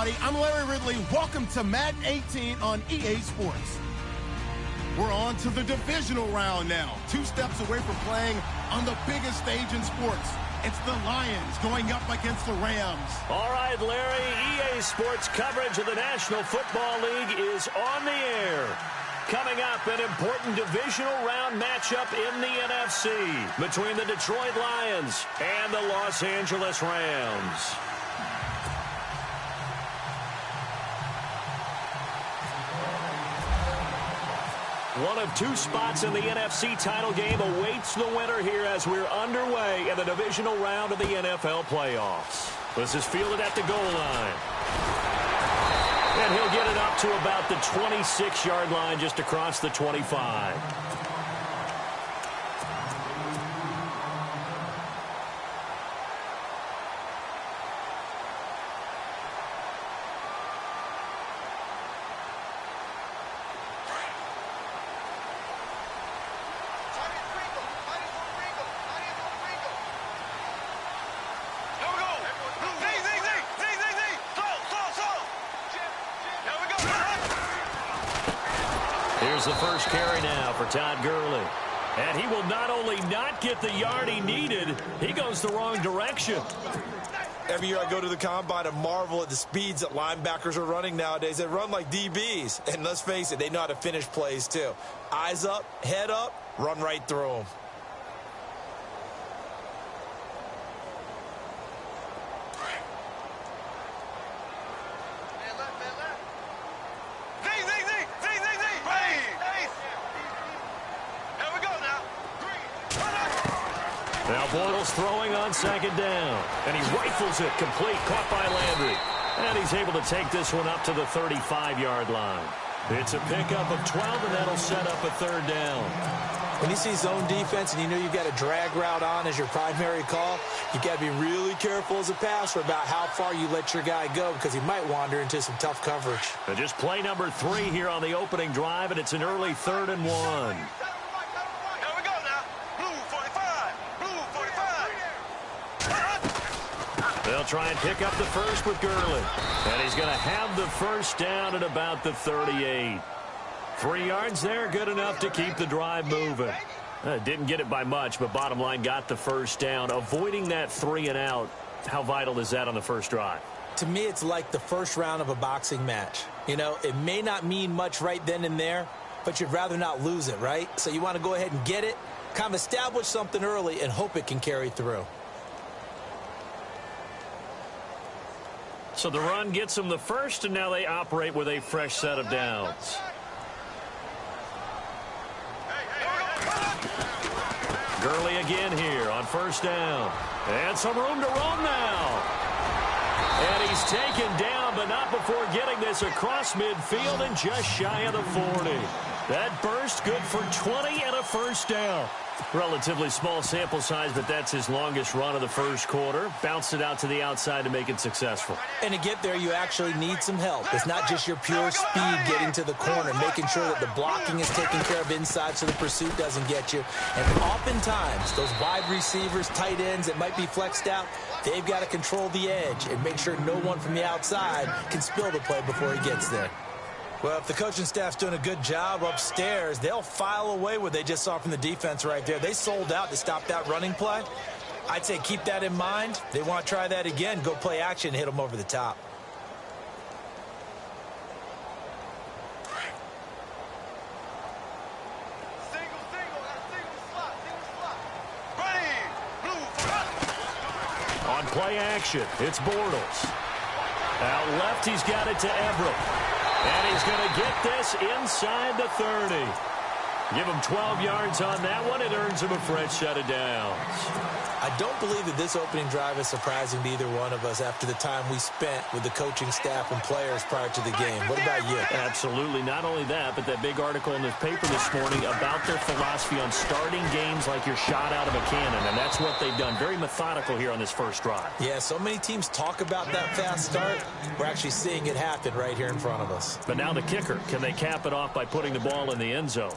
everybody. I'm Larry Ridley. Welcome to Madden 18 on EA Sports. We're on to the divisional round now. 2 steps away from playing on the biggest stage in sports. It's the Lions going up against the Rams. All right, Larry, EA Sports coverage of the National Football League is on the air. Coming up, an important divisional round matchup in the NFC between the Detroit Lions and the Los Angeles Rams. One of 2 spots in the NFC title game awaits the winner here as we're underway in the divisional round of the NFL playoffs. This is fielded at the goal line. And he'll get it up to about the 26-yard line just across the 25. Here's the first carry now for Todd Gurley. And he will not only not get the yard he needed, he goes the wrong direction. Every year I go to the combine and marvel at the speeds that linebackers are running nowadays. They run like DBs. And let's face it, they know how to finish plays too. Eyes up, head up, run right through them. Now Bortles throwing on second down. And he rifles it complete, caught by Landry. And he's able to take this one up to the 35-yard line. It's a pickup of 12, and that'll set up a 3rd down. When you see zone defense and you know you've got a drag route on as your primary call, you've got to be really careful as a passer about how far you let your guy go because he might wander into some tough coverage. And just play number 3 here on the opening drive, and it's an early 3rd and 1. They'll try and pick up the first with Gurley. And he's going to have the first down at about the 38. 3 yards there, good enough to keep the drive moving. Didn't get it by much, but bottom line got the first down. Avoiding that 3 and out, how vital is that on the first drive? To me, it's like the first round of a boxing match. You know, it may not mean much right then and there, but you'd rather not lose it, right? So you want to go ahead and get it, kind of establish something early, and hope it can carry through. So the run gets them the first, and now they operate with a fresh set of downs. Gurley again here on first down. And some room to roam now. And he's taken down, but not before getting this across midfield and just shy of the 40. That burst good for 20 and a first down. Relatively small sample size, but that's his longest run of the first quarter. Bounced it out to the outside to make it successful. And to get there, you actually need some help. It's not just your pure speed getting to the corner, making sure that the blocking is taken care of inside so the pursuit doesn't get you. And oftentimes, those wide receivers, tight ends that might be flexed out, they've got to control the edge and make sure no one from the outside can spill the play before he gets there. Well, if the coaching staff's doing a good job upstairs, they'll file away what they just saw from the defense right there. They sold out to stop that running play. I'd say keep that in mind. They want to try that again, go play action, hit them over the top. On play action, it's Bortles. Out left, he's got it to Everett. And he's going to get this inside the 30. Give him 12 yards on that one. It earns him a fresh set of downs. I don't believe that this opening drive is surprising to either one of us after the time we spent with the coaching staff and players prior to the game. What about you? Absolutely. Not only that, but that big article in the paper this morning about their philosophy on starting games like you're shot out of a cannon. And that's what they've done. Very methodical here on this first drive. Yeah, so many teams talk about that fast start. We're actually seeing it happen right here in front of us. But now the kicker. Can they cap it off by putting the ball in the end zone?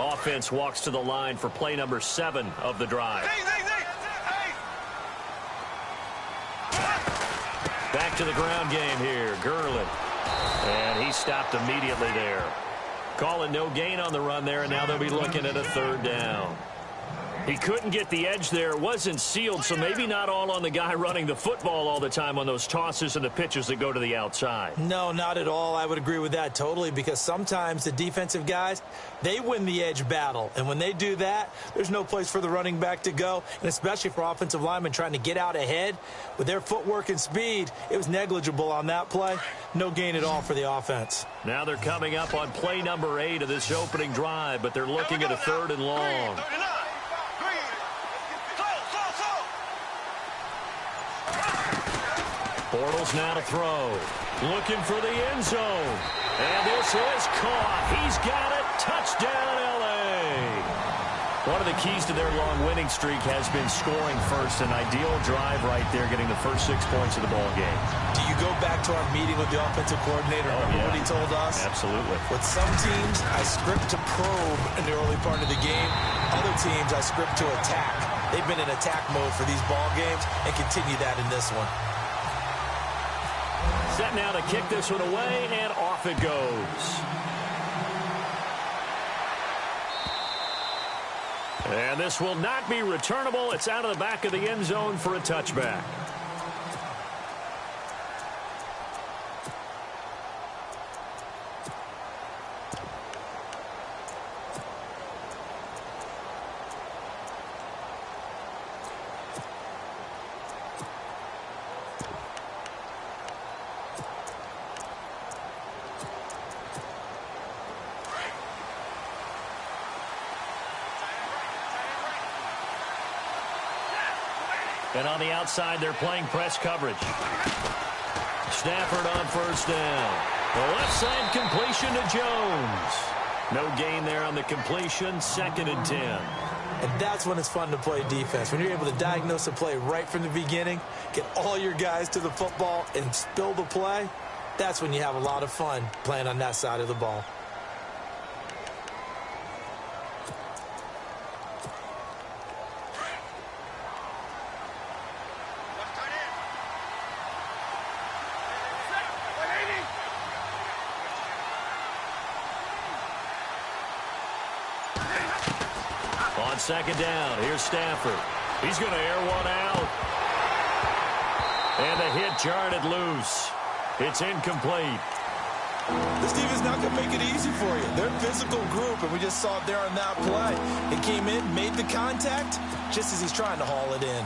Offense walks to the line for play number 7 of the drive. Back to the ground game here. Gurley. And he stopped immediately there. Calling no gain on the run there, and now they'll be looking at a 3rd down. He couldn't get the edge there. It wasn't sealed, so maybe not all on the guy running the football all the time on those tosses and the pitches that go to the outside. No, not at all. I would agree with that totally, because sometimes the defensive guys, they win the edge battle. And when they do that, there's no place for the running back to go, and especially for offensive linemen trying to get out ahead. With their footwork and speed, it was negligible on that play. No gain at all for the offense. Now they're coming up on play number 8 of this opening drive, but they're looking at a 3rd and long. Bortles now to throw. Looking for the end zone. And this is caught. He's got it. Touchdown, L.A. One of the keys to their long winning streak has been scoring first. An ideal drive right there, getting the first 6 points of the ball game. Do you go back to our meeting with the offensive coordinator? Remember what he told us? Absolutely. With some teams, I script to probe in the early part of the game. Other teams, I script to attack. They've been in attack mode for these ball games and continue that in this one. Set now to kick this one away, and off it goes. And this will not be returnable. It's out of the back of the end zone for a touchback. And on the outside, they're playing press coverage. Stafford on 1st down. The left side completion to Jones. No gain there on the completion. 2nd and 10. And that's when it's fun to play defense. When you're able to diagnose a play right from the beginning, get all your guys to the football, and spill the play, that's when you have a lot of fun playing on that side of the ball. On 2nd down, here's Stafford. He's going to air one out. And the hit jarred it loose. It's incomplete. This team is not going to make it easy for you. They're a physical group, and we just saw it there on that play. It came in, made the contact, just as he's trying to haul it in.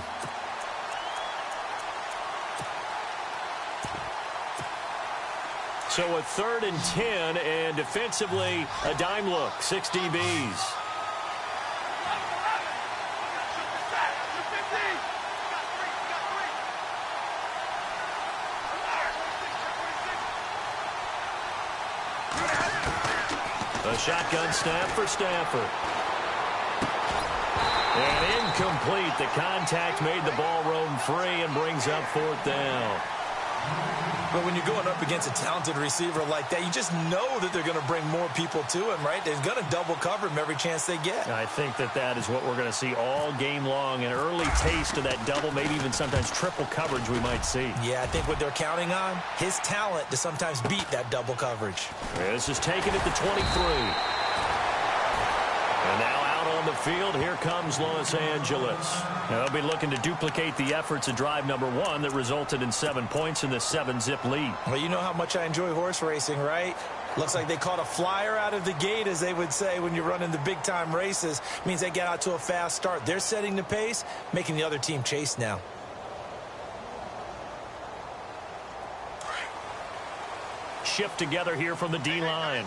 So a 3rd and 10, and defensively, a dime look. 6 DBs. A shotgun snap for Stafford. And incomplete. The contact made the ball roam free and brings up 4th down. But when you're going up against a talented receiver like that, you just know that they're going to bring more people to him, right? They're going to double cover him every chance they get. I think that is what we're going to see all game long. An early taste of that double, maybe even sometimes triple coverage we might see. Yeah, I think what they're counting on, his talent to sometimes beat that double coverage. This is taken at the 23. And now out on the field, here comes Los Angeles. Now they'll be looking to duplicate the efforts of drive number 1 that resulted in 7 points in the 7-zip lead. Well, you know how much I enjoy horse racing, right? Looks like they caught a flyer out of the gate, as they would say when you're running the big-time races. It means they get out to a fast start. They're setting the pace, making the other team chase now. Shift together here from the D-line.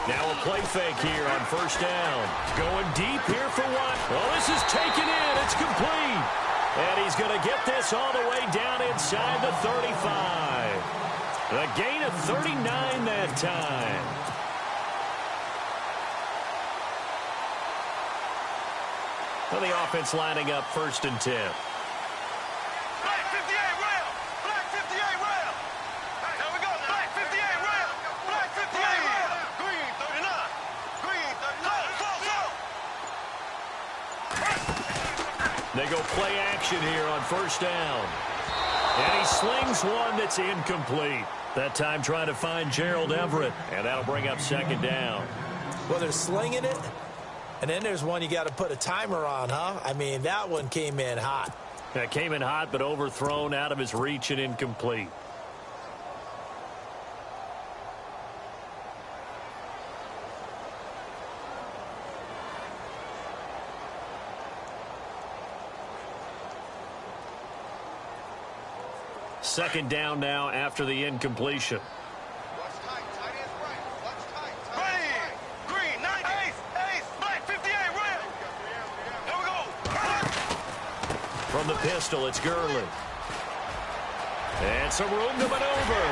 Now a play fake here on 1st down. Going deep here for one. Well, this is taken in. It's complete. And he's going to get this all the way down inside the 35. A gain of 39 that time. Well, the offense lining up 1st and 10. Black 58 rail. Black 58 rail. Here we go. They go play action here on first down. And he slings one that's incomplete. That time trying to find Gerald Everett. And that'll bring up second down. Well, they're slinging it. And then there's one you got to put a timer on, huh? I mean, that one came in hot. That came in hot, but overthrown, out of his reach and incomplete. Second down now after the incompletion. From the pistol, it's Gurley. And some room to maneuver.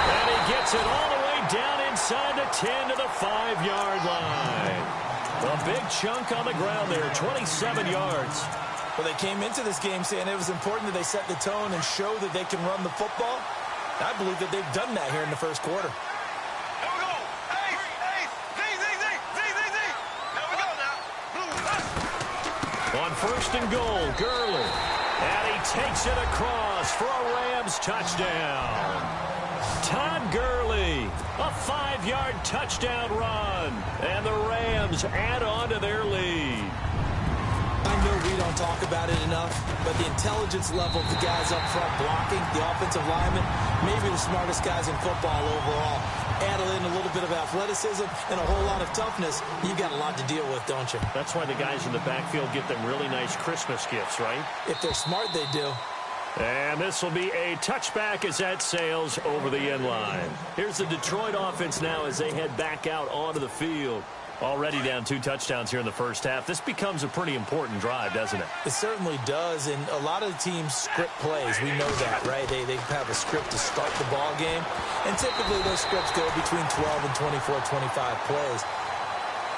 And he gets it all the way down inside the 10 to the 5-yard line. A big chunk on the ground there, 27 yards. Well, they came into this game saying it was important that they set the tone and show that they can run the football. I believe that they've done that here in the first quarter. On first and goal, Gurley. And he takes it across for a Rams touchdown. Todd Gurley, a 5-yard touchdown run. And the Rams add on to their lead. I know we don't talk about it enough, but the intelligence level of the guys up front blocking, the offensive linemen, maybe the smartest guys in football overall. Add in a little bit of athleticism and a whole lot of toughness, you've got a lot to deal with, don't you? That's why the guys in the backfield get them really nice Christmas gifts, right? If they're smart, they do. And this will be a touchback as that sails over the end line. Here's the Detroit offense now as they head back out onto the field. Already down 2 touchdowns here in the first half. This becomes a pretty important drive, doesn't it? It certainly does, and a lot of the teams script plays. We know that, right? They have a script to start the ball game, and typically those scripts go between 12 and 24, 25 plays.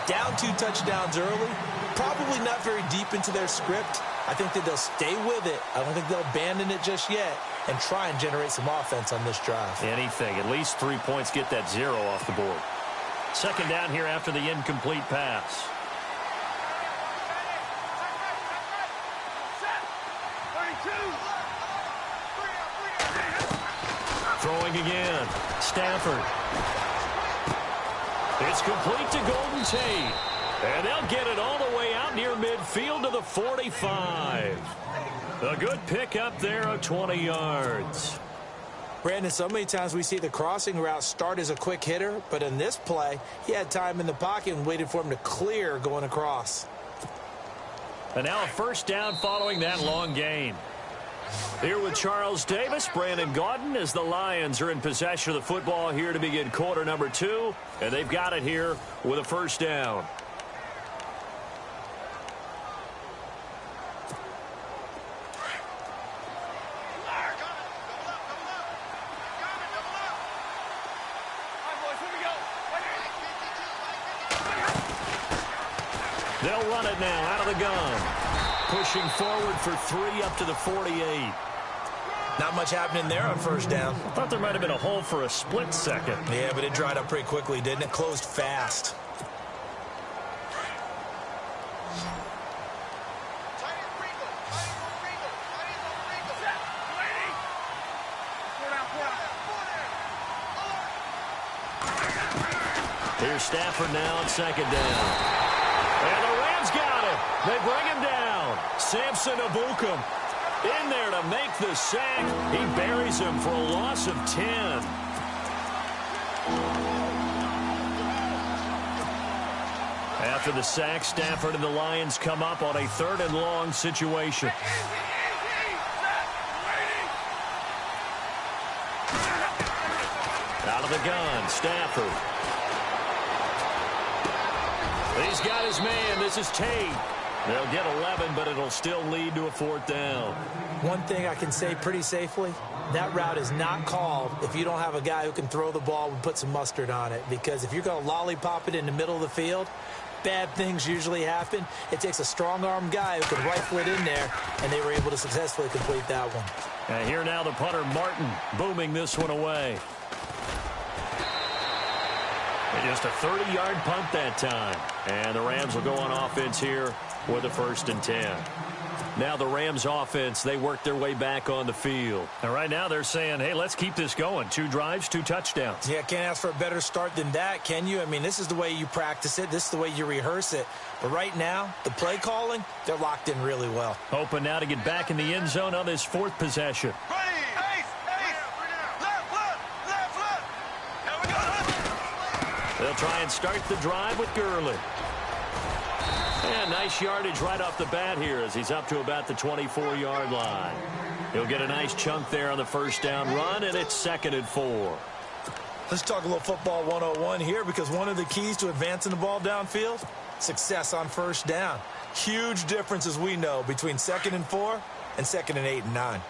Down 2 touchdowns early, probably not very deep into their script. I think that they'll stay with it. I don't think they'll abandon it just yet and try and generate some offense on this drive. Anything. At least 3 points, get that 0 off the board. Second down here after the incomplete pass. Throwing again. Stafford. It's complete to Golden Tate. And they'll get it all the way out near midfield to the 45. A good pickup there of 20 yards. Brandon, so many times we see the crossing route start as a quick hitter, but in this play, he had time in the pocket and waited for him to clear going across. And now a first down following that long gain. Here with Charles Davis, Brandon Gaudin, as the Lions are in possession of the football here to begin quarter number 2, and they've got it here with a first down. They'll run it now out of the gun. Pushing forward for 3 up to the 48. Not much happening there on first down. I thought there might have been a hole for a split second. Yeah, but it dried up pretty quickly, didn't it? Closed fast. Here's Stafford now on second down. And the Rams got it. They bring him down. Samson Ebukam in there to make the sack. He buries him for a loss of 10. After the sack, Stafford and the Lions come up on a 3rd and long situation. Out of the gun, Stafford. He's got his man. This is Tate. They'll get 11, but it'll still lead to a 4th down. One thing I can say pretty safely, that route is not called if you don't have a guy who can throw the ball and put some mustard on it. Because if you're going to lollipop it in the middle of the field, bad things usually happen. It takes a strong-arm guy who can rifle it in there, and they were able to successfully complete that one. And here now the punter, Martin, booming this one away. And just a 30-yard punt that time. And the Rams will go on offense here with a 1st and 10. Now the Rams offense, they work their way back on the field. And right now they're saying, hey, let's keep this going. 2 drives, 2 touchdowns. Yeah, can't ask for a better start than that, can you? I mean, this is the way you practice it. This is the way you rehearse it. But right now, the play calling, they're locked in really well. Hoping now to get back in the end zone on this 4th possession. They'll try and start the drive with Gurley. And nice yardage right off the bat here as he's up to about the 24-yard line. He'll get a nice chunk there on the first down run, and it's 2nd and 4. Let's talk a little football 101 here, because one of the keys to advancing the ball downfield, success on first down. Huge difference, as we know, between 2nd and 4 and 2nd and 8 and 9.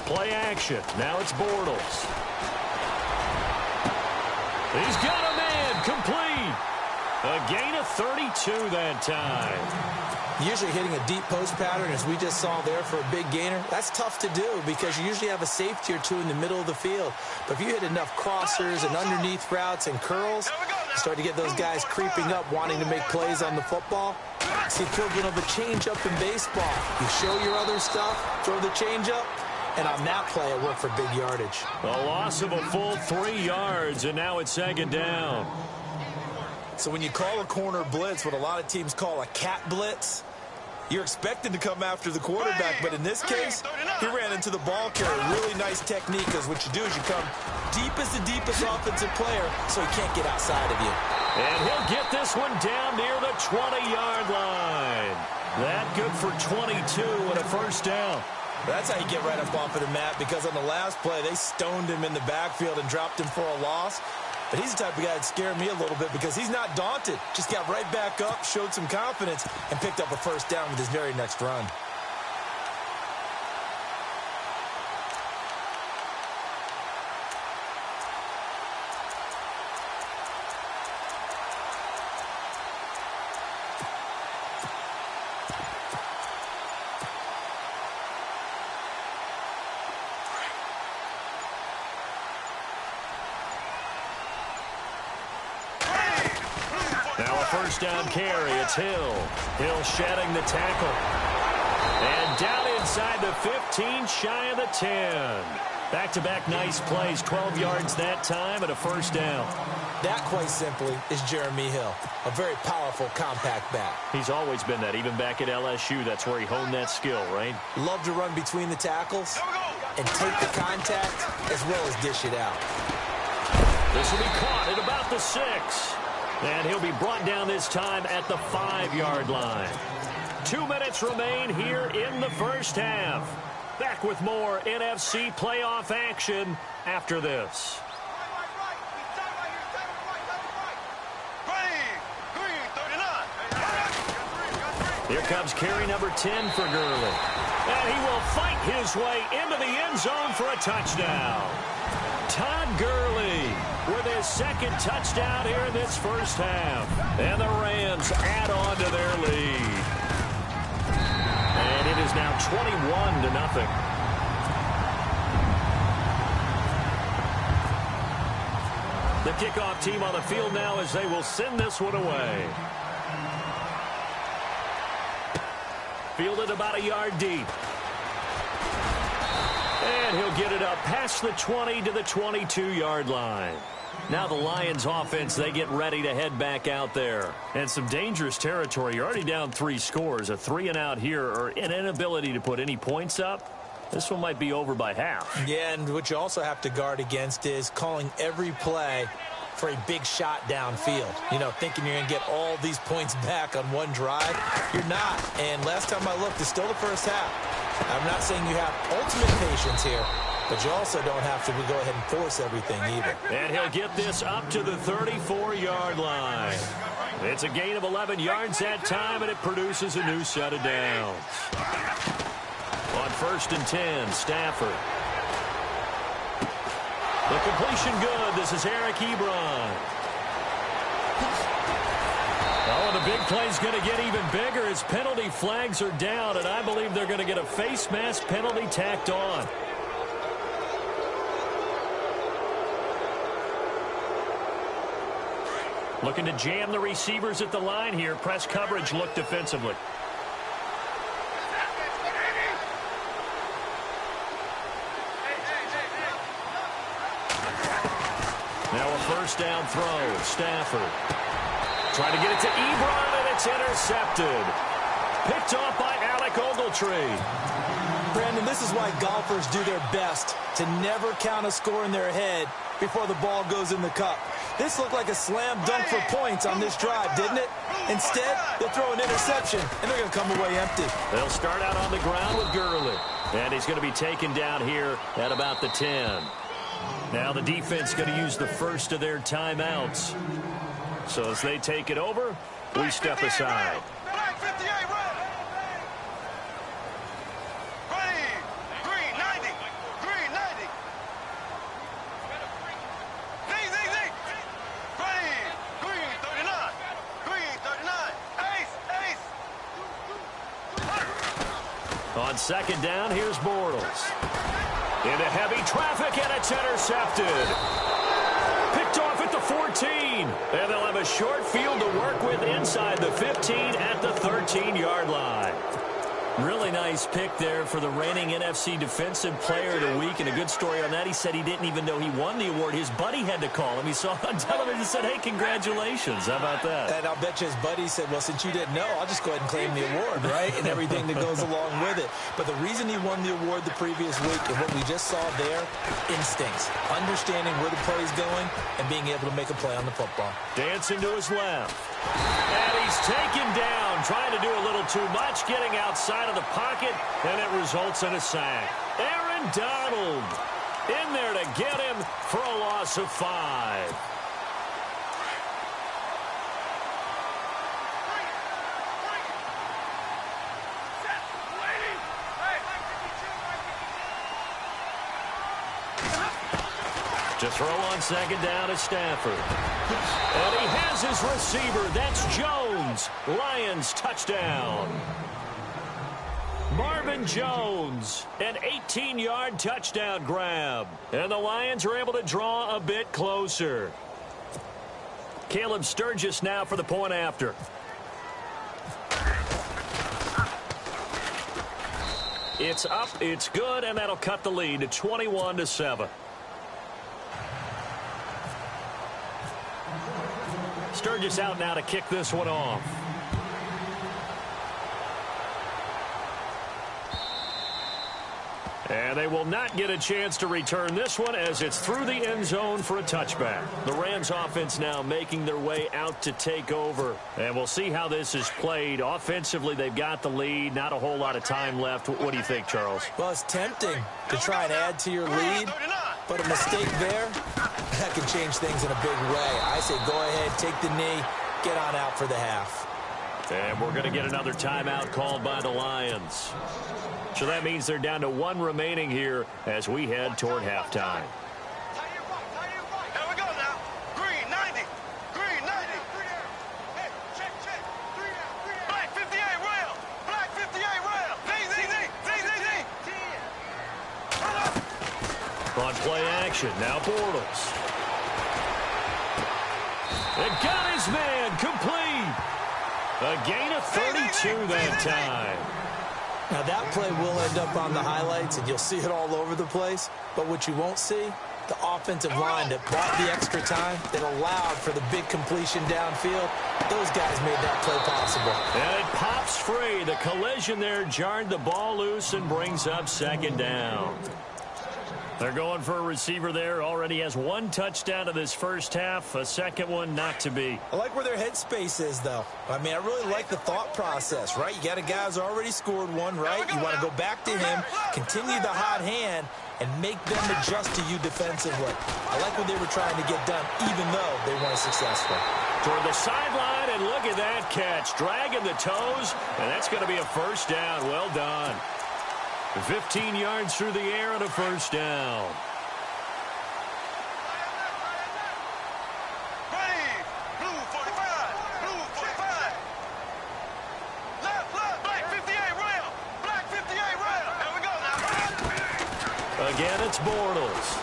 Play action. Now it's Bortles. He's got a man complete. A gain of 32 that time. Usually hitting a deep post pattern, as we just saw there, for a big gainer, that's tough to do because you usually have a safety or 2 in the middle of the field. But if you hit enough crossers and underneath routes and curls, you start to get those guys creeping up, wanting to make plays on the football. It's the equivalent of a changeup in baseball. You show your other stuff, throw the changeup, and on that play, it worked for big yardage. A loss of a full 3 yards, and now it's 2nd down. So when you call a corner blitz, what a lot of teams call a cat blitz, you're expected to come after the quarterback. But in this case, he ran into the ball carrier. Really nice technique, because what you do is you come deep as the deepest offensive player, so he can't get outside of you. And he'll get this one down near the 20-yard line. That good for 22 and a first down. That's how you get right up off of the mat, because on the last play, they stoned him in the backfield and dropped him for a loss. But he's the type of guy that scared me a little bit, because he's not daunted. Just got right back up, showed some confidence, and picked up a first down with his very next run. First down carry, it's Hill. Hill shedding the tackle. And down inside the 15, shy of the 10. Back-to-back nice plays, 12 yards that time and a first down. That, quite simply, is Jeremy Hill. A very powerful, compact back. He's always been that, even back at LSU. That's where he honed that skill, right? Love to run between the tackles and take the contact as well as dish it out. This will be caught at about the 6. And he'll be brought down this time at the 5-yard line. 2 minutes remain here in the first half. Back with more NFC playoff action after this. Here comes carry number 10 for Gurley. And he will fight his way into the end zone for a touchdown. Todd Gurley with his 2nd touchdown here in this first half. And the Rams add on to their lead. And it is now 21-0. The kickoff team on the field now as they will send this one away. Fielded about a yard deep. And he'll get it up past the 20 to the 22-yard line. Now the Lions offense, they get ready to head back out there. And some dangerous territory. You're already down 3 scores. A 3-and-out here, or an inability to put any points up. This one might be over by half. Yeah, and what you also have to guard against is calling every play for a big shot downfield. You know, thinking you're going to get all these points back on one drive. You're not. And last time I looked, it's still the first half. I'm not saying you have ultimate patience here, but you also don't have to go ahead and force everything either. And he'll get this up to the 34-yard line. It's a gain of 11 yards that time, and it produces a new set of downs. On 1st and 10, Stafford. The completion good. This is Eric Ebron. Oh, and the big play's going to get even bigger as penalty flags are down, and I believe they're going to get a face mask penalty tacked on. Looking to jam the receivers at the line here. Press coverage look defensively. Now a first down throw. Stafford trying to get it to Ebron, and it's intercepted. Picked off by Alec Ogletree. Brandon, this is why golfers do their best to never count a score in their head before the ball goes in the cup. This looked like a slam dunk for points on this drive, didn't it? Instead, they'll throw an interception, and they're going to come away empty. They'll start out on the ground with Gurley. And he's going to be taken down here at about the 10. Now the defense going to use the first of their timeouts. So as they take it over, we step aside. On second down, here's Bortles. Into heavy traffic, and it's intercepted. Picked off at the 14. And they'll have a short field to work with inside the 15 at the 13-yard line. Really nice pick there for the reigning NFC Defensive Player of the Week. And a good story on that, he said he didn't even know he won the award. His buddy had to call him. He saw it on television and said, hey, congratulations. How about that? And I'll bet you his buddy said, well, since you didn't know, I'll just go ahead and claim the award, right? And everything that goes along with it. But the reason he won the award the previous week and what we just saw there, instincts, understanding where the play is going and being able to make a play on the football. Dancing to his left. And he's taken down, trying to do a little too much, getting outside of the pocket, and it results in a sack. Aaron Donald in there to get him for a loss of 5. To throw on second down is Stafford. And he has his receiver. That's Jones. Lions touchdown. Marvin Jones, an 18-yard touchdown grab. And the Lions are able to draw a bit closer. Caleb Sturgis now for the point after. It's up, it's good, and that'll cut the lead to 21-7. Sturgis out now to kick this one off. And they will not get a chance to return this one as it's through the end zone for a touchback. The Rams offense now making their way out to take over. And we'll see how this is played. Offensively, they've got the lead. Not a whole lot of time left. What do you think, Charles? Well, it's tempting to try and add to your lead, but a mistake there, that can change things in a big way. I say go ahead, take the knee, get on out for the half. And we're going to get another timeout called by the Lions. So that means they're down to 1 remaining here as we head toward halftime. Here we go now. Green 90. Green 90. Hey, check. Black 58 rail. Black 58 rail. Z. On play action, now Bortles. And got his man complete. A gain of 32 that time. Now, that play will end up on the highlights, and you'll see it all over the place. But what you won't see, the offensive line that bought the extra time, that allowed for the big completion downfield, those guys made that play possible. And it pops free. The collision there jarred the ball loose and brings up second down. They're going for a receiver there. Already has 1 touchdown in this first half. A second one not to be. I like where their headspace is, though. I mean, I really like the thought process, right? You got a guy who's already scored 1, right? You want to go back to him, continue the hot hand, and make them adjust to you defensively. I like what they were trying to get done, even though they weren't successful. Toward the sideline, and look at that catch. Dragging the toes, and that's going to be a first down. Well done. 15 yards through the air and a first down. Blue 45. Blue 45. Again, it's Bortles.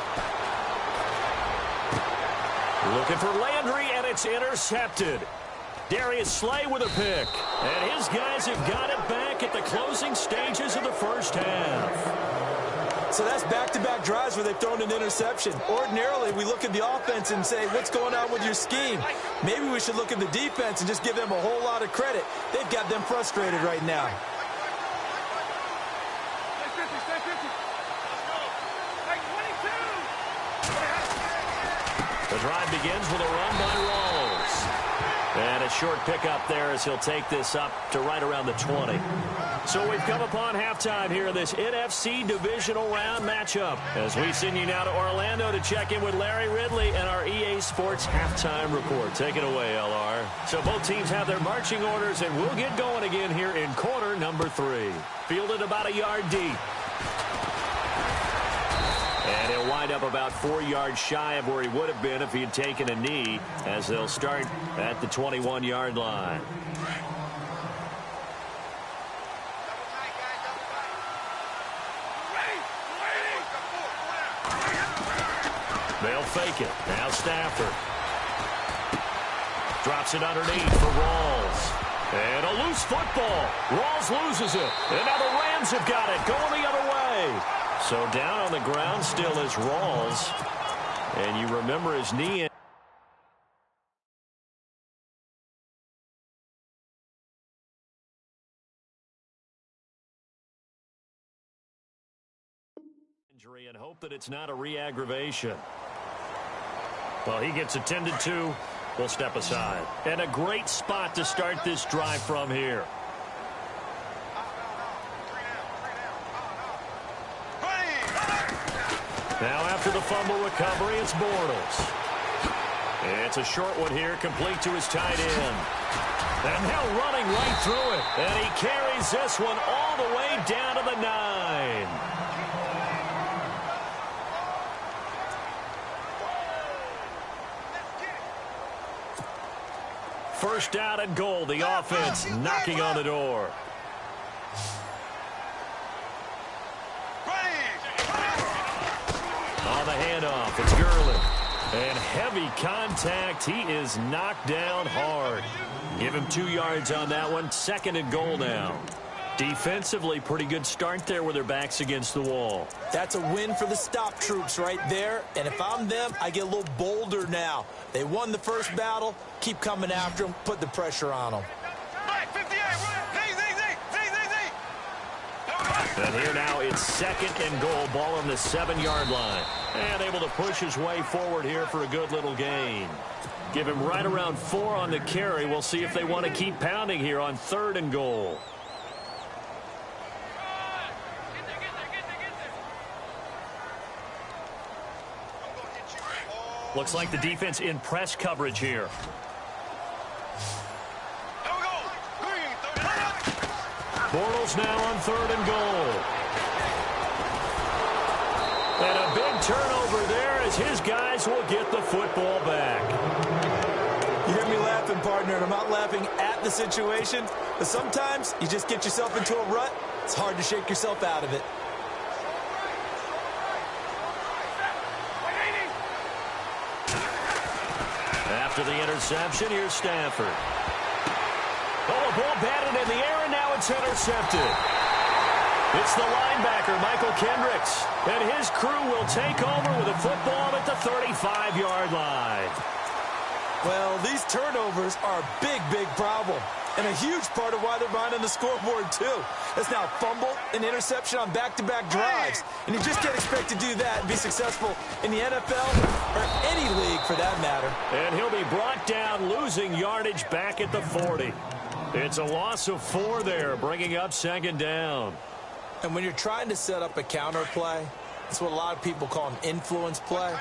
Looking for Landry, and it's intercepted. Darius Slay with a pick. And his guys have got it back at the closing stages of the first half. So that's back-to-back drives where they've thrown an interception. Ordinarily, we look at the offense and say, what's going on with your scheme? Maybe we should look at the defense and just give them a whole lot of credit. They've got them frustrated right now. The drive begins with a run by Rawls. And a short pickup there as he'll take this up to right around the 20. So we've come upon halftime here in this NFC divisional round matchup. As we send you now to Orlando to check in with Larry Ridley and our EA Sports halftime report. Take it away, LR. So both teams have their marching orders, and we'll get going again here in quarter number 3. Fielded about a yard deep. And he'll wind up about 4 yards shy of where he would have been if he had taken a knee, as they'll start at the 21-yard line. They'll fake it. Now Stafford. Drops it underneath for Rawls. And a loose football. Rawls loses it. And now the Rams have got it, going the other way. So down on the ground still is Rawls. And you remember his knee injury, and hope that it's not a re-aggravation. Well, he gets attended to. We'll step aside. And a great spot to start this drive from here. Now after the fumble recovery, it's Bortles. It's a short one here, complete to his tight end. And now running right through it. And he carries this one all the way down to the 9. First down and goal, the offense knocking on the door. On the handoff, it's Gurley. And heavy contact. He is knocked down hard. Give him 2 yards on that one. Second and goal now. Defensively, pretty good start there with their backs against the wall. That's a win for the stop troops right there. And if I'm them, I get a little bolder now. They won the first battle. Keep coming after them. Put the pressure on them. And here now it's second and goal. Ball on the 7-yard line. And able to push his way forward here for a good little gain. Give him right around 4 on the carry. We'll see if they want to keep pounding here on third and goal. Looks like the defense in press coverage here. Bortles now on third and goal. And a big turnover there as his guys will get the football back. You hear me laughing, partner, and I'm not laughing at the situation, but sometimes you just get yourself into a rut. It's hard to shake yourself out of it. After the interception, here's Stafford. Oh, a ball batted in the air, and now it's intercepted. It's the linebacker, Michael Kendricks, and his crew will take over with a football at the 35-yard line. Well, these turnovers are a big, big problem, and a huge part of why they're behind on the scoreboard, too. That's now fumble and interception on back-to-back drives, and you just can't expect to do that and be successful in the NFL or any league for that matter. And he'll be brought down, losing yardage back at the 40. It's a loss of 4 there, bringing up second down. And when you're trying to set up a counter play, that's what a lot of people call an influence play.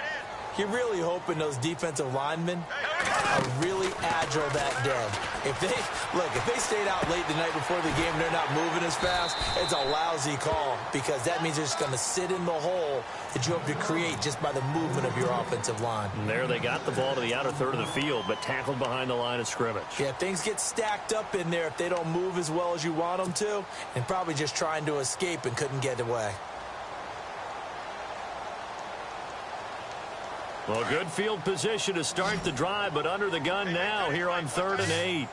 You're really hoping those defensive linemen are really agile that day. If they stayed out late the night before the game and they're not moving as fast, it's a lousy call because that means they're just going to sit in the hole that you hope to create just by the movement of your offensive line. And there they got the ball to the outer third of the field, but tackled behind the line of scrimmage. Yeah, things get stacked up in there if they don't move as well as you want them to, and probably just trying to escape and couldn't get away. Well, good field position to start the drive, but under the gun now here on 3rd and 8. Here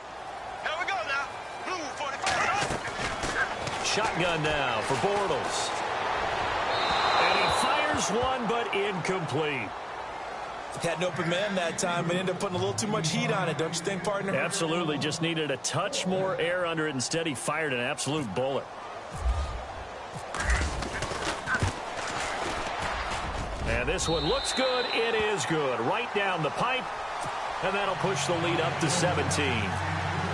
we go now. Blue 45. Shotgun now for Bortles. And he fires one, but incomplete. Had an open man that time, but ended up putting a little too much heat on it, don't you think, partner? Absolutely. Just needed a touch more air under it. Instead, he fired an absolute bullet. And this one looks good. It is good. Right down the pipe. And that'll push the lead up to 17.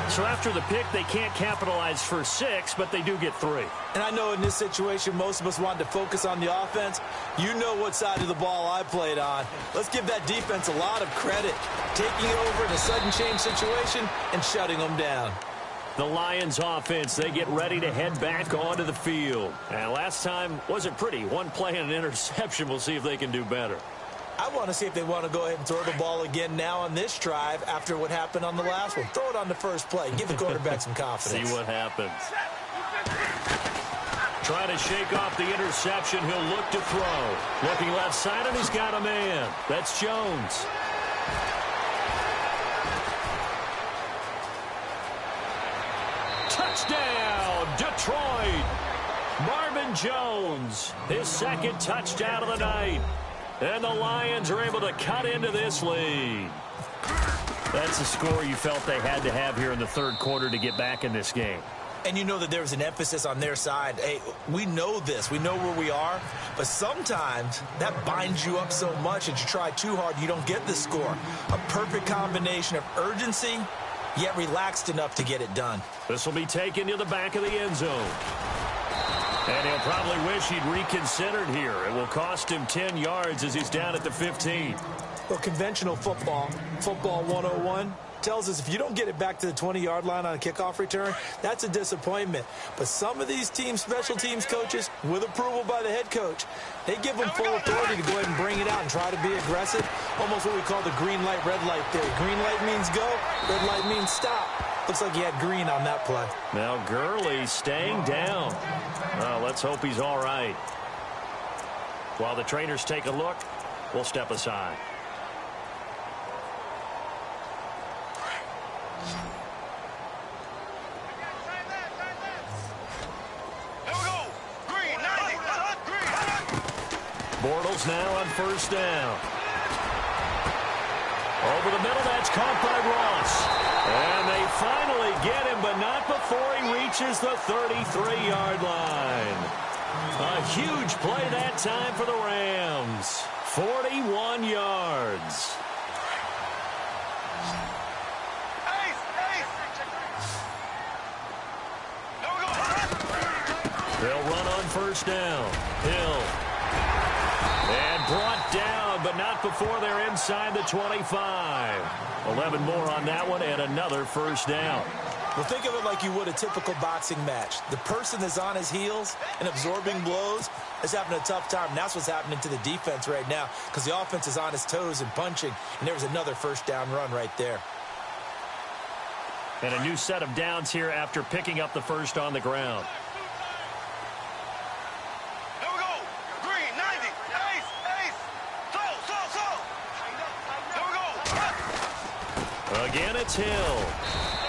So after the pick, they can't capitalize for 6, but they do get 3. And I know in this situation, most of us wanted to focus on the offense. You know what side of the ball I played on. Let's give that defense a lot of credit. Taking it over in a sudden change situation and shutting them down. The Lions offense, they get ready to head back onto the field. And last time wasn't pretty. One play and an interception. We'll see if they can do better. I want to see if they want to go ahead and throw the ball again now on this drive after what happened on the last one. Throw it on the first play. Give the quarterback some confidence. See what happens. Trying to shake off the interception. He'll look to throw. Looking left side, and he's got a man. That's Jones. Touchdown, Detroit. Marvin Jones, his second touchdown of the night. And the Lions are able to cut into this lead. That's the score you felt they had to have here in the 3rd quarter to get back in this game. And you know that there was an emphasis on their side. Hey, we know this. We know where we are. But sometimes that binds you up so much that you try too hard, you don't get the score. A perfect combination of urgency, yet relaxed enough to get it done. This will be taken to the back of the end zone. And he'll probably wish he'd reconsidered here. It will cost him 10 yards as he's down at the 15. Well, conventional football 101, tells us if you don't get it back to the 20-yard line on a kickoff return, that's a disappointment. But some of these teams, special teams coaches, with approval by the head coach, they give them full authority to go ahead and bring it out and try to be aggressive. Almost what we call the green light, red light theory. Green light means go, red light means stop. Looks like he had green on that play. Now Gurley staying down. Well, let's hope he's all right. While the trainers take a look, we'll step aside. Bortles now on 1st down. Over the middle, that's caught by Ross. And they finally get him, but not before he reaches the 33-yard line. A huge play that time for the Rams. 41 yards. They'll run on 1st down. Hill. And brought down, but not before they're inside the 25. 11 more on that one, and another 1st down. Well, think of it like you would a typical boxing match. The person that's on his heels and absorbing blows is having a tough time. And that's what's happening to the defense right now because the offense is on his toes and punching. And there was another 1st down run right there. And a new set of downs here after picking up the 1st on the ground. Again, it's Hill.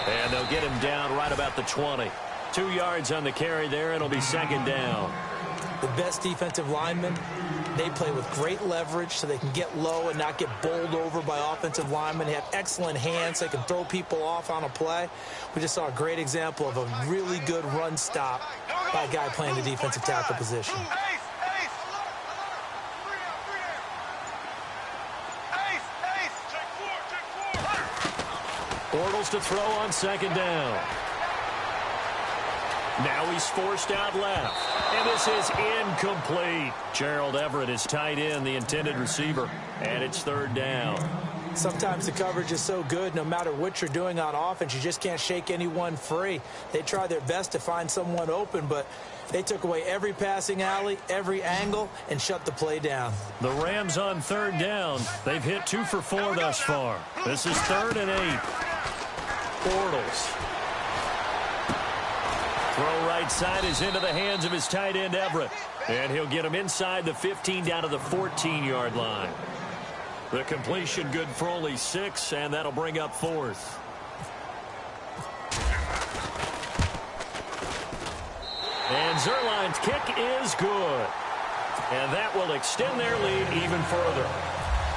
And they'll get him down right about the 20. 2 yards on the carry there, and it'll be 2nd down. The best defensive linemen, they play with great leverage so they can get low and not get bowled over by offensive linemen. They have excellent hands. They can throw people off on a play. We just saw a great example of a really good run stop by a guy playing the defensive tackle position. Bortles to throw on 2nd down. Now he's forced out left. And this is incomplete. Gerald Everett is tight end, the intended receiver. And it's 3rd down. Sometimes the coverage is so good, no matter what you're doing on offense, you just can't shake anyone free. They try their best to find someone open, but they took away every passing alley, every angle, and shut the play down. The Rams on 3rd down. They've hit 2 for 4 thus far. This is 3rd and 8. Bortles. Throw right side is into the hands of his tight end, Everett. And he'll get him inside the 15 down to the 14-yard line. The completion good for only 6, and that'll bring up 4th. And Zerline's kick is good. And that will extend their lead even further.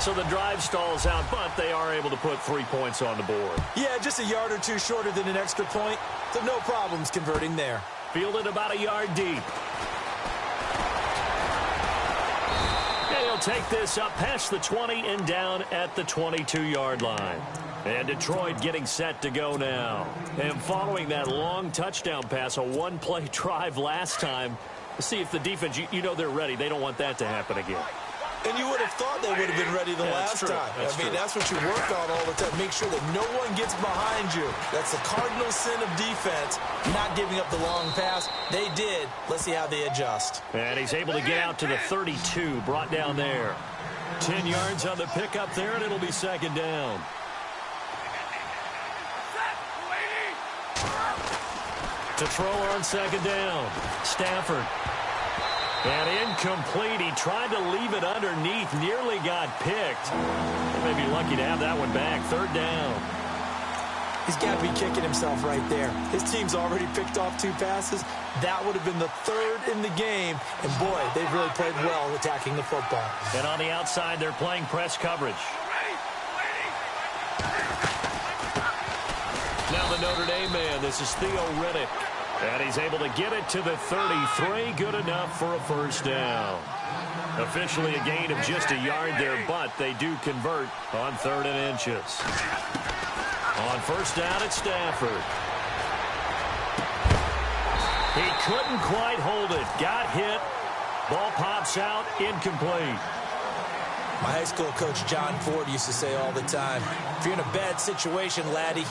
So the drive stalls out, but they are able to put 3 points on the board. Yeah, just a yard or two shorter than an extra point, so no problems converting there. Fielded about a yard deep. And he'll take this up past the 20 and down at the 22-yard line. And Detroit getting set to go now. And following that long touchdown pass, a one-play drive last time, we'll see if the defense, you know they're ready. They don't want that to happen again. And you would have thought they would have been ready the last time. That's what you work on all the time. Make sure that no one gets behind you. That's the cardinal sin of defense, not giving up the long pass. They did. Let's see how they adjust. And he's able to get out to the 32, brought down there. 10 yards on the pickup there, and it'll be 2nd down. To throw on 2nd down. Stafford. And incomplete. He tried to leave it underneath. Nearly got picked. He may be lucky to have that one back. 3rd down. He's got to be kicking himself right there. His team's already picked off 2 passes. That would have been the 3rd in the game. And, boy, they've really played well attacking the football. And on the outside, they're playing press coverage. Now the Notre Dame man. This is Theo Riddick. And he's able to get it to the 33. Good enough for a 1st down. Officially a gain of just a yard there, but they do convert on 3rd and inches. On 1st down, it's Stafford. He couldn't quite hold it. Got hit. Ball pops out. Incomplete. My high school coach, John Ford, used to say all the time, if you're in a bad situation, laddie,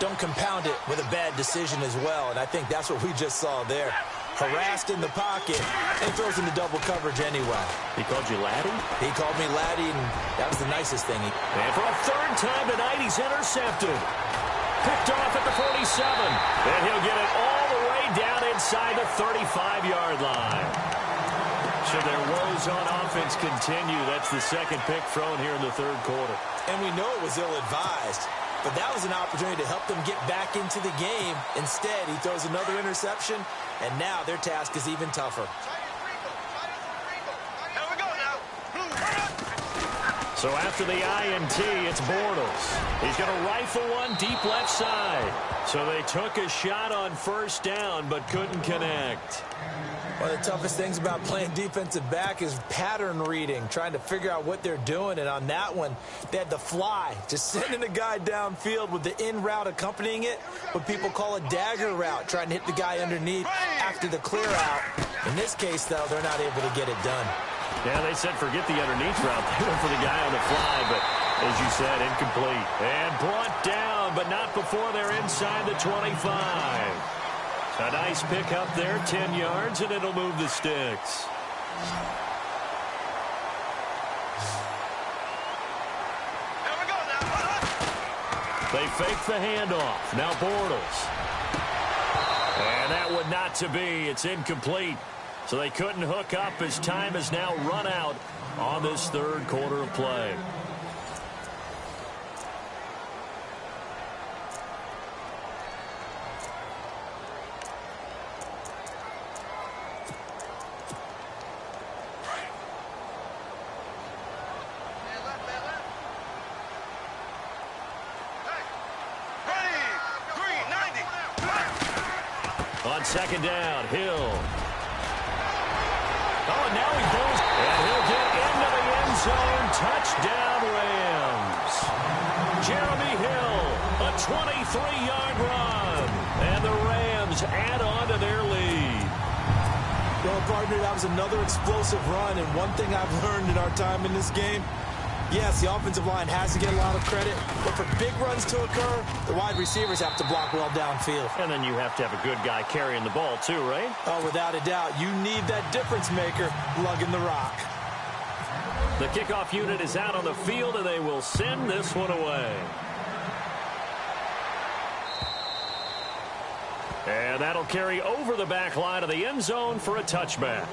don't compound it with a bad decision as well. And I think that's what we just saw there. Harassed in the pocket and throws into double coverage anyway. He called you laddie? He called me laddie, and that was the nicest thing. And for a 3rd time tonight, he's intercepted. Picked off at the 47. And he'll get it all the way down inside the 35-yard line. Should their woes on offense continue, that's the 2nd pick thrown here in the 3rd quarter. And we know it was ill-advised. But that was an opportunity to help them get back into the game. Instead, he throws another interception, and now their task is even tougher. Here we go now. So after the INT, it's Bortles. He's going to rifle one deep left side. So they took a shot on 1st down, but couldn't connect. One of the toughest things about playing defensive back is pattern reading, trying to figure out what they're doing. And on that one, they had the fly, just sending a guy downfield with the in route accompanying it, what people call a dagger route, trying to hit the guy underneath after the clear out. In this case, though, they're not able to get it done. Yeah, they said forget the underneath route. They went for the guy on the fly, but as you said, incomplete. And brought down, but not before they're inside the 25. A nice pick up there, 10 yards, and it'll move the sticks. Here we go now. They fake the handoff. Now Bortles. And that would not to be. It's incomplete. So they couldn't hook up as time has now run out on this 3rd quarter of play. On 2nd down, Hill. Oh, and now he goes, and he'll get into the end zone. Touchdown, Rams. Jeremy Hill, a 23-yard run. And the Rams add on to their lead. Well, partner, that was another explosive run. And one thing I've learned in our time in this game, yes, the offensive line has to get a lot of credit, but for big runs to occur, the wide receivers have to block well downfield. And then you have to have a good guy carrying the ball too, right? Oh, without a doubt. You need that difference maker lugging the rock. The kickoff unit is out on the field, and they will send this one away. And that'll carry over the back line of the end zone for a touchback.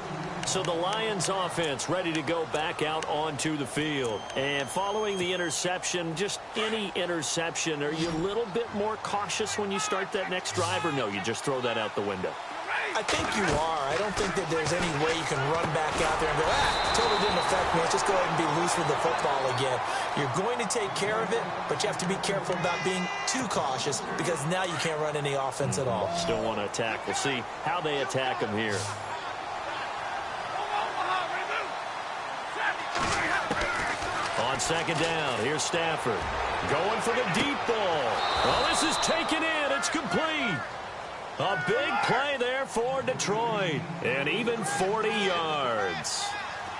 So the Lions offense ready to go back out onto the field. And following the interception, just any interception, are you a little bit more cautious when you start that next drive, or no, you just throw that out the window? I think you are. I don't think that there's any way you can run back out there and go, totally didn't affect me. Let's just go ahead and be loose with the football again. You're going to take care of it, but you have to be careful about being too cautious because now you can't run any offense at all. Still want to attack. We'll see how they attack them here. On second down, here's Stafford. Going for the deep ball. Well, this is taken in. It's complete. A big play there for Detroit. And even 40 yards.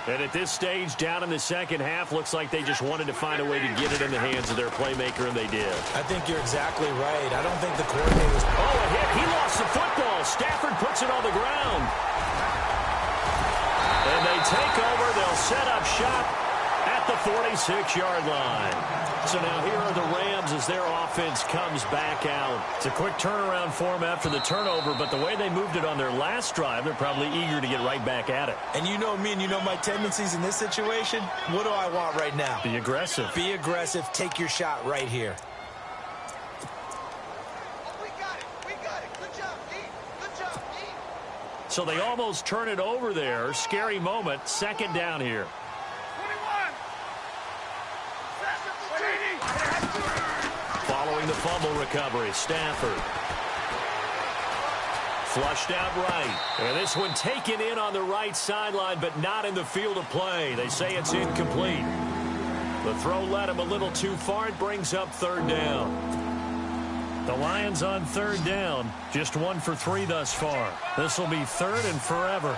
And at this stage, down in the second half, looks like they just wanted to find a way to get it in the hands of their playmaker, and they did. I think you're exactly right. I don't think the coordinators... Oh, a hit. He lost the football. Stafford puts it on the ground. And they take over. They'll set up shop at the 46-yard line. So now here are the Rams as their offense comes back out. It's a quick turnaround for them after the turnover, but the way they moved it on their last drive, they're probably eager to get right back at it. And you know me and you know my tendencies in this situation. What do I want right now? Be aggressive. Be aggressive. Take your shot right here. We got it. We got it. Good job, Dean. Good job, Dean. So they almost turn it over there. Scary moment. Second down here. Following the fumble recovery, Stafford. Flushed out right. And this one taken in on the right sideline, but not in the field of play. They say it's incomplete. The throw led him a little too far. It brings up third down. The Lions on third down. Just 1 for 3 thus far. This will be third and forever.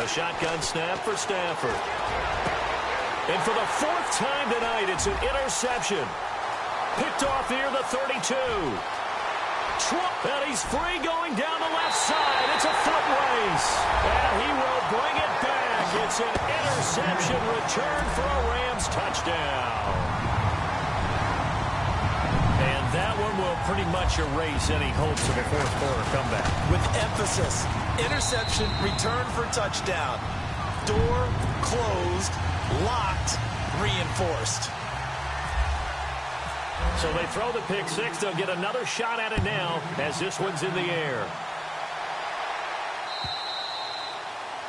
A shotgun snap for Stafford. And for the 4th time tonight, it's an interception. Picked off near the 32. And he's free going down the left side. It's a foot race. And he will bring it back. It's an interception return for a Rams touchdown. And that one will pretty much erase any hopes of a fourth quarter comeback. With emphasis. Interception, return for touchdown. Door closed, locked, reinforced. So they throw the pick six. They'll get another shot at it now as this one's in the air.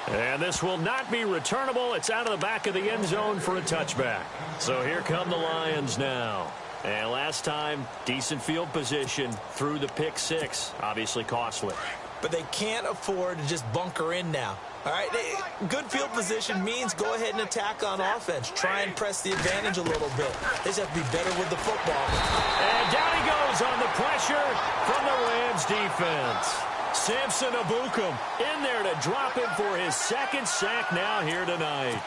And this will not be returnable. It's out of the back of the end zone for a touchback. So here come the Lions now. And last time, decent field position through the pick six. Obviously costly. But they can't afford to just bunker in now. All right, good field position means go ahead and attack on offense. Try and press the advantage a little bit. They just have to be better with the football. And down he goes on the pressure from the Rams defense. Samson Abukum in there to drop him for his 2nd sack now here tonight.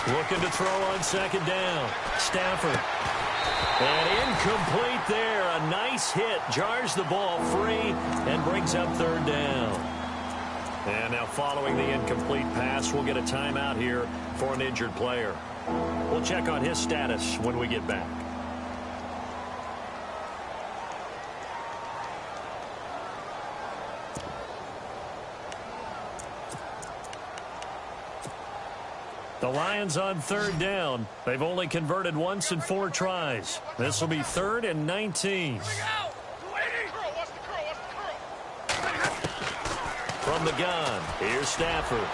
Looking to throw on second down. Stafford. And incomplete there. A nice hit. Jars the ball free and brings up third down. And now following the incomplete pass, we'll get a timeout here for an injured player. We'll check on his status when we get back. The Lions on third down. They've only converted once in 4 tries. This will be 3rd and 19. From the gun, here's Stafford.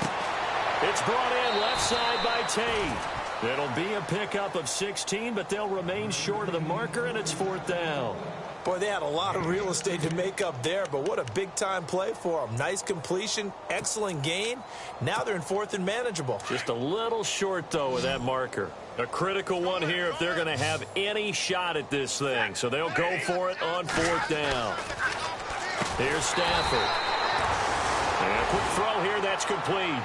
It's brought in left side by Tate. It'll be a pickup of 16, but they'll remain short of the marker, and it's 4th down. Boy, they had a lot of real estate to make up there, but what a big-time play for them. Nice completion, excellent gain. Now they're in 4th and manageable. Just a little short, though, with that marker. A critical one here if they're going to have any shot at this thing. So they'll go for it on 4th down. Here's Stafford. And a quick throw here, that's complete.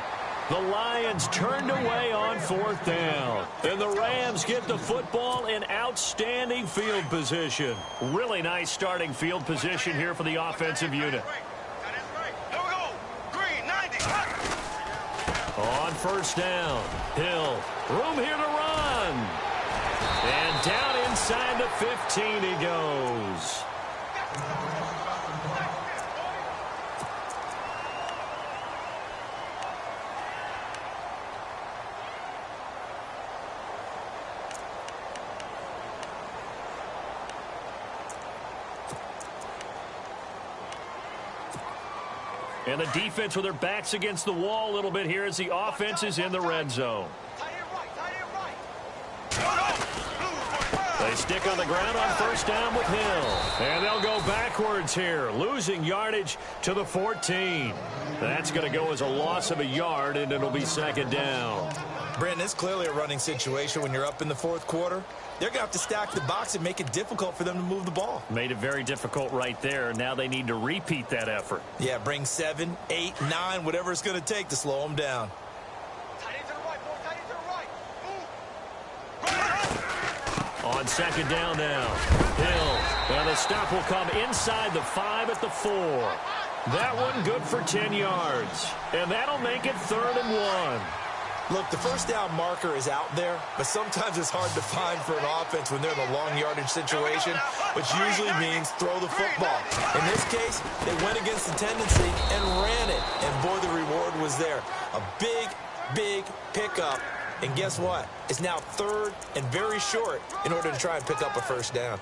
The Lions turned away on 4th down. And the Rams get the football in outstanding field position. Really nice starting field position here for the offensive unit. On 1st down, Hill, room here to run. And down inside the 15 he goes. And the defense with their backs against the wall a little bit here as the offense is in the red zone. They stick on the ground on 1st down with Hill. And they'll go backwards here, losing yardage to the 14. That's going to go as a loss of a yard, and it'll be 2nd down. Brandon, it's clearly a running situation when you're up in the 4th quarter. They're going to have to stack the box and make it difficult for them to move the ball. Made it very difficult right there. Now they need to repeat that effort. Yeah, bring 7, 8, 9, whatever it's going to take to slow them down. On 2nd down now, Hill. And the stop will come inside the 5 at the 4. That one good for 10 yards. And that'll make it 3rd and 1. Look, the 1st down marker is out there, but sometimes it's hard to find for an offense when they're in a long yardage situation, which usually means throw the football. In this case, they went against the tendency and ran it, and boy, the reward was there. A big, big pickup, and guess what? It's now 3rd and very short in order to try and pick up a 1st down.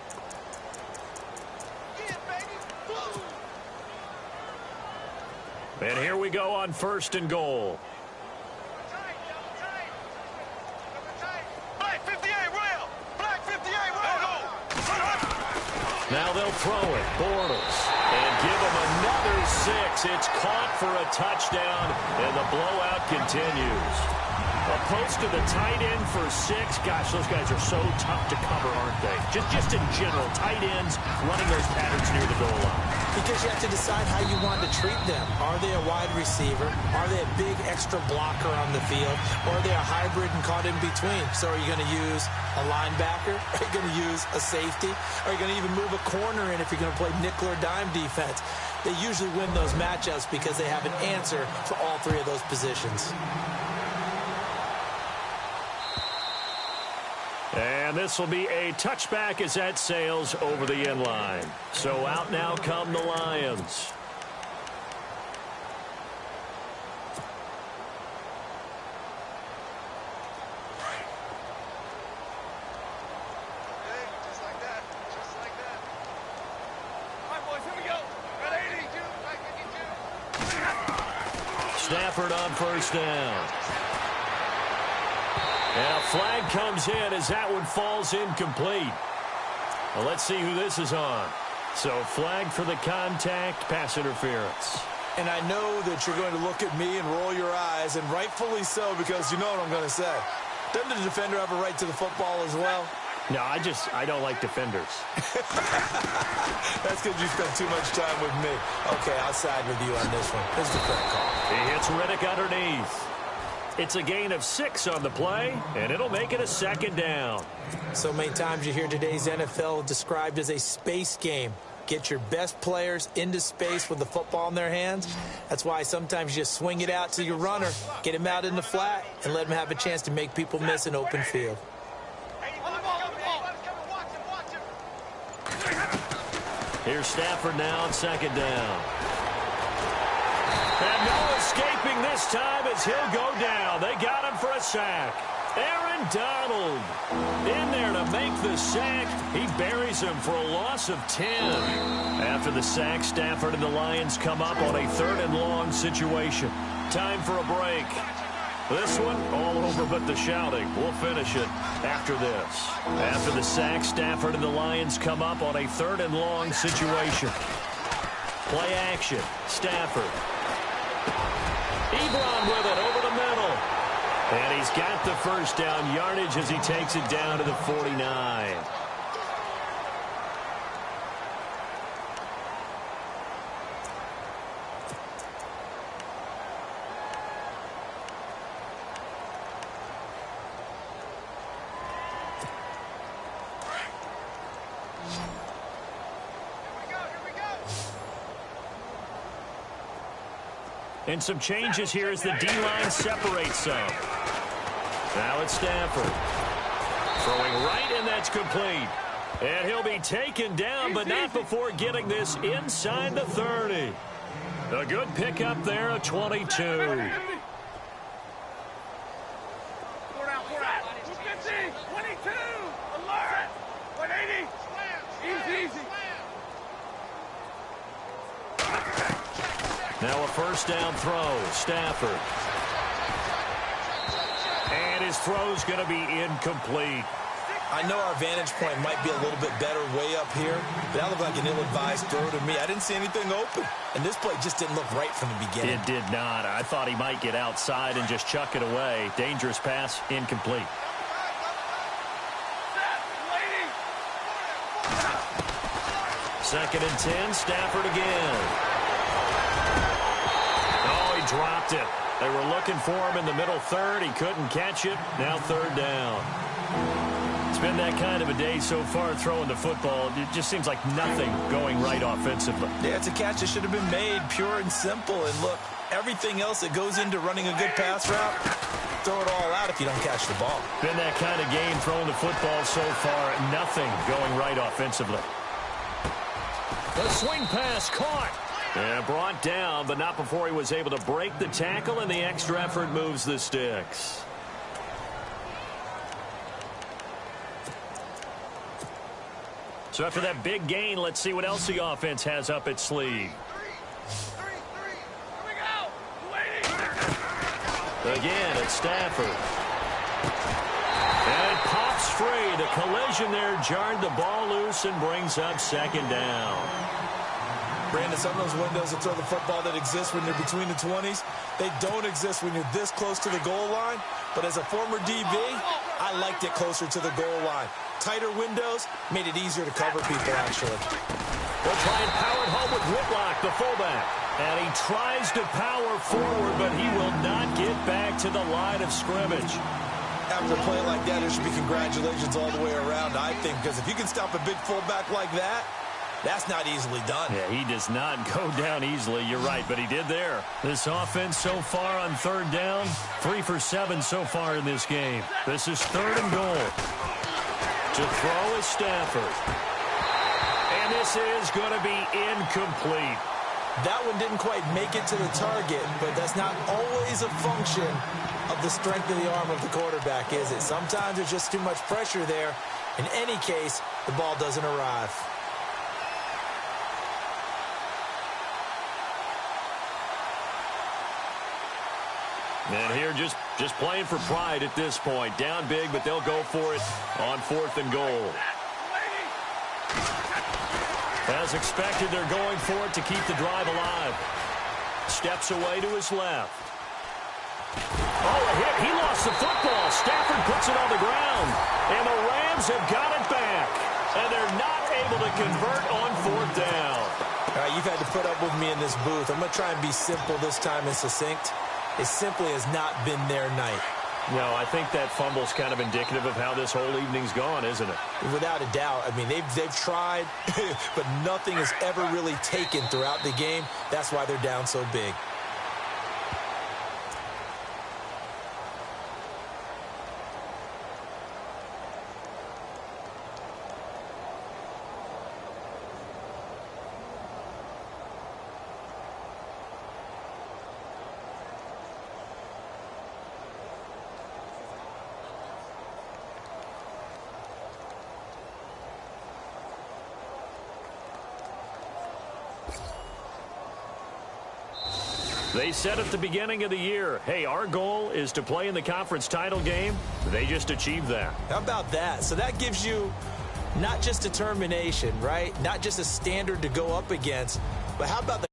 And here we go on 1st and goal. Now they'll throw it, Bortles, and give him another 6. It's caught for a touchdown, and the blowout continues. A post to the tight end for 6. Gosh, those guys are so tough to cover, aren't they? Just in general, tight ends running those patterns near the goal line. Because you have to decide how you want to treat them. Are they a wide receiver? Are they a big extra blocker on the field? Or are they a hybrid and caught in between? So are you going to use a linebacker? Are you going to use a safety? Are you going to even move a corner in if you're going to play nickel or dime defense? They usually win those matchups because they have an answer for all 3 of those positions. And this will be a touchback as that sails over the end line. So out now come the Lions. Stafford on 1st down. And a flag comes in as that one falls incomplete. Well, let's see who this is on. So flag for the contact, pass interference. And I know that you're going to look at me and roll your eyes, and rightfully so, because you know what I'm going to say. Doesn't the defender have a right to the football as well? No, I don't like defenders. That's because you spent too much time with me. Okay, I'll side with you on this one. This is the correct call. He hits Riddick underneath. It's a gain of 6 on the play, and it'll make it a 2nd down. So many times you hear today's NFL described as a space game. Get your best players into space with the football in their hands. That's why sometimes you just swing it out to your runner, get him out in the flat, and let him have a chance to make people miss an open field. Here's Stafford now on 2nd down. And no escaping this time as he'll go down. They got him for a sack. Aaron Donald in there to make the sack. He buries him for a loss of 10. After the sack, Stafford and the Lions come up on a 3rd and long situation. Time for a break. This one, all over but the shouting. We'll finish it after this. After the sack, Stafford and the Lions come up on a 3rd and long situation. Play action. Stafford. Ebron with it over the middle. And he's got the 1st down yardage as he takes it down to the 49. And some changes here as the D-line separates some. Now it's Stafford. Throwing right, and that's complete. And he'll be taken down, but not before getting this inside the 30. A good pickup there, a 22. Now a first down throw, Stafford. And his throw's going to be incomplete. I know our vantage point might be a little bit better way up here, but that looked like an ill-advised throw to me. I didn't see anything open, and this play just didn't look right from the beginning. It did not. I thought he might get outside and just chuck it away. Dangerous pass, incomplete. Second and 10, Stafford again. Oh, he dropped it. They were looking for him in the middle third. He couldn't catch it. Now third down. It's been that kind of a day so far throwing the football. It just seems like nothing going right offensively. Yeah, it's a catch that should have been made, pure and simple. And look, everything else that goes into running a good pass route, throw it all out if you don't catch the ball. Been that kind of game throwing the football so far. Nothing going right offensively. The swing pass caught. And brought down, but not before he was able to break the tackle, and the extra effort moves the sticks. So after that big gain, let's see what else the offense has up its sleeve. Again, it's Stafford. And it pops free. The collision there jarred the ball loose and brings up second down. Brandon, some of those windows that throw the football that exist when you're between the 20s, they don't exist when you're this close to the goal line. But as a former DB, I liked it closer to the goal line. Tighter windows made it easier to cover people, actually. They'll try and power it home with Whitlock, the fullback. And he tries to power forward, but he will not get back to the line of scrimmage. After a play like that, there should be congratulations all the way around, I think, because if you can stop a big fullback like that, that's not easily done. Yeah, he does not go down easily. You're right, but he did there. This offense so far on third down, 3 for 7 so far in this game. This is third and goal. To throw is Stafford. And this is going to be incomplete. That one didn't quite make it to the target, but that's not always a function of the strength of the arm of the quarterback, is it? Sometimes there's just too much pressure there. In any case, the ball doesn't arrive. And here just playing for pride at this point. Down big, but they'll go for it on 4th and goal. As expected, they're going for it to keep the drive alive. Steps away to his left. Oh, a hit. He lost the football. Stafford puts it on the ground. And the Rams have got it back. And they're not able to convert on 4th down. All right, you've had to put up with me in this booth. I'm going to try and be simple this time and succinct. It simply has not been their night. No, I think that fumble's kind of indicative of how this whole evening's gone, isn't it? Without a doubt. I mean, they've tried, but nothing has ever really taken throughout the game. That's why they're down so big. They said at the beginning of the year, hey, our goal is to play in the conference title game. They just achieved that. How about that? So that gives you not just determination, right? Not just a standard to go up against, but how about the